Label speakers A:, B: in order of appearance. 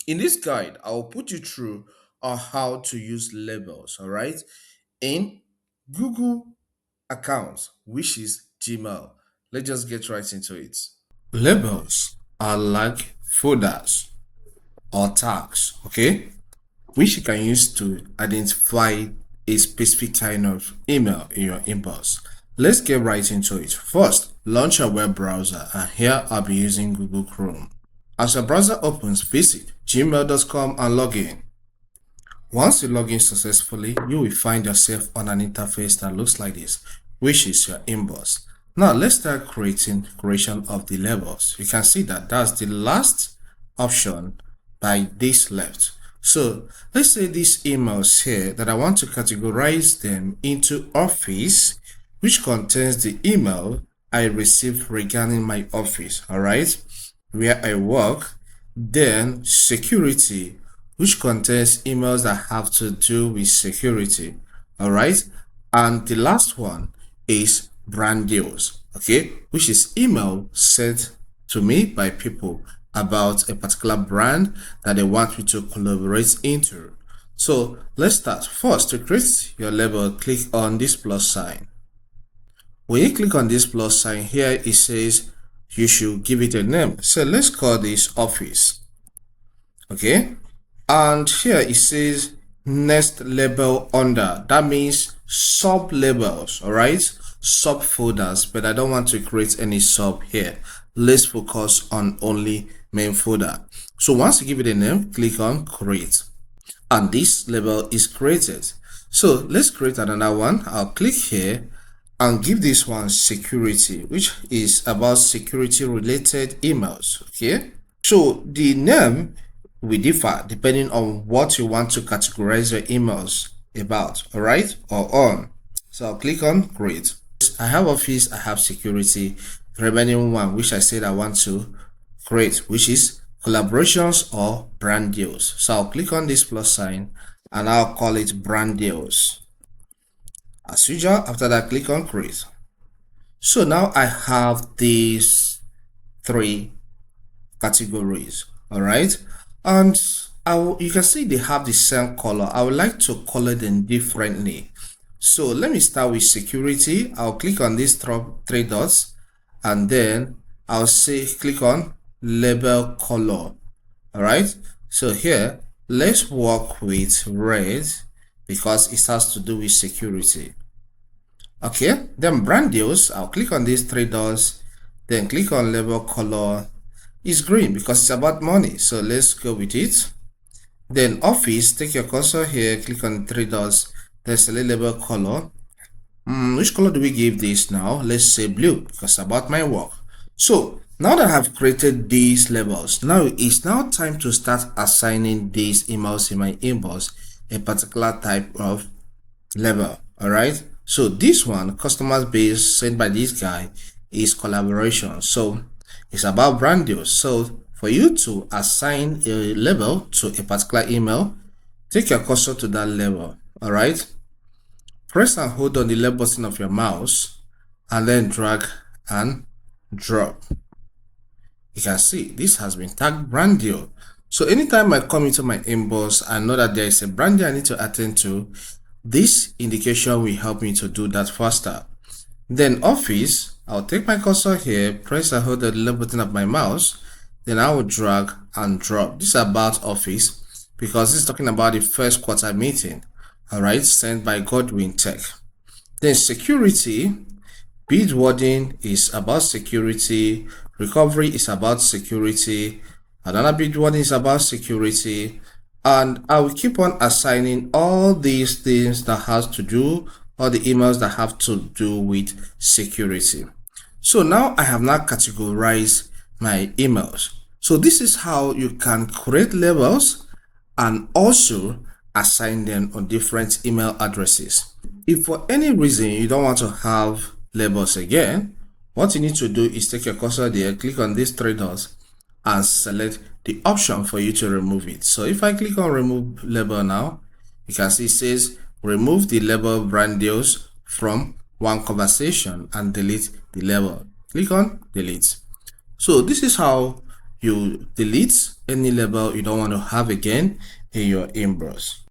A: In this guide, I'll put you through on how to use labels, all right, in Google accounts, which is Gmail. Let's just get right into it. Labels are like folders or tags, okay, which you can use to identify a specific kind of email in your inbox. Let's get right into it. First, launch a web browser, and here I'll be using Google Chrome. As your browser opens, visit gmail.com and log in. Once you log in successfully, you will find yourself on an interface that looks like this, which is your inbox. Now let's start creation of the labels. You can see that that's the last option by this left. So let's say these emails here that I want to categorize them into office, which contains the email I received regarding my office, all right, where I work. Then security, which contains emails that have to do with security, all right. And the last one is brand deals, okay, which is email sent to me by people about a particular brand that they want me to collaborate into. So let's start. First, to create your label, click on this plus sign. When you click on this plus sign here, it says you should give it a name. So let's call this office, okay. And here it says next label under. That means sub labels, all right, subfolders, but I don't want to create any sub here. Let's focus on only main folder. So once you give it a name, click on create, and this label is created. So let's create another one. I'll click here and give this one security, which is about security related emails, okay. So the name will differ depending on what you want to categorize your emails about, all right, or on. So I'll click on create. I have office, I have security. The remaining one, which I said I want to create, which is collaborations or brand deals. So I'll click on this plus sign and I'll call it brand deals. As usual, after that, click on create. So now I have these three categories, all right, and you can see they have the same color. I would like to color them differently. So let me start with security. I'll click on these three dots, and then I'll say click on label color, all right. So here let's work with red because it has to do with security. Okay, then brand deals, I'll click on these three dots, then click on label color. It's green because it's about money, so let's go with it. Then office, take your cursor here, click on the three dots, then select label color. Which color do we give this now? Let's say blue because it's about my work. So now that I have created these labels, now it's now time to start assigning these emails in my inbox a particular type of label, all right. So this one, customers base, sent by this guy, is collaboration, so it's about brand deals. So for you to assign a label to a particular email, take your cursor to that label, all right, press and hold on the left button of your mouse and then drag and drop. You can see this has been tagged brand deal. So anytime I come into my inbox, I know that there is a brand deal I need to attend to. This indication will help me to do that faster. Then office, I'll take my cursor here, press and hold the left button of my mouse, then I will drag and drop. This is about office because it's talking about the first quarter meeting, all right, sent by Godwin Tech. Then security, bid wording is about security, recovery is about security, another bid wording is about security, and I will keep on assigning all these things that has to do, all the emails that have to do with security. So now I have now categorized my emails. So this is how you can create labels and also assign them on different email addresses. If for any reason you don't want to have labels again, what you need to do is take your cursor there, click on these three dots and select the option for you to remove it. So if I click on remove label now, you can see it says remove the label brand deals from one conversation and delete the label. Click on delete. So this is how you delete any label you don't want to have again in your inbox.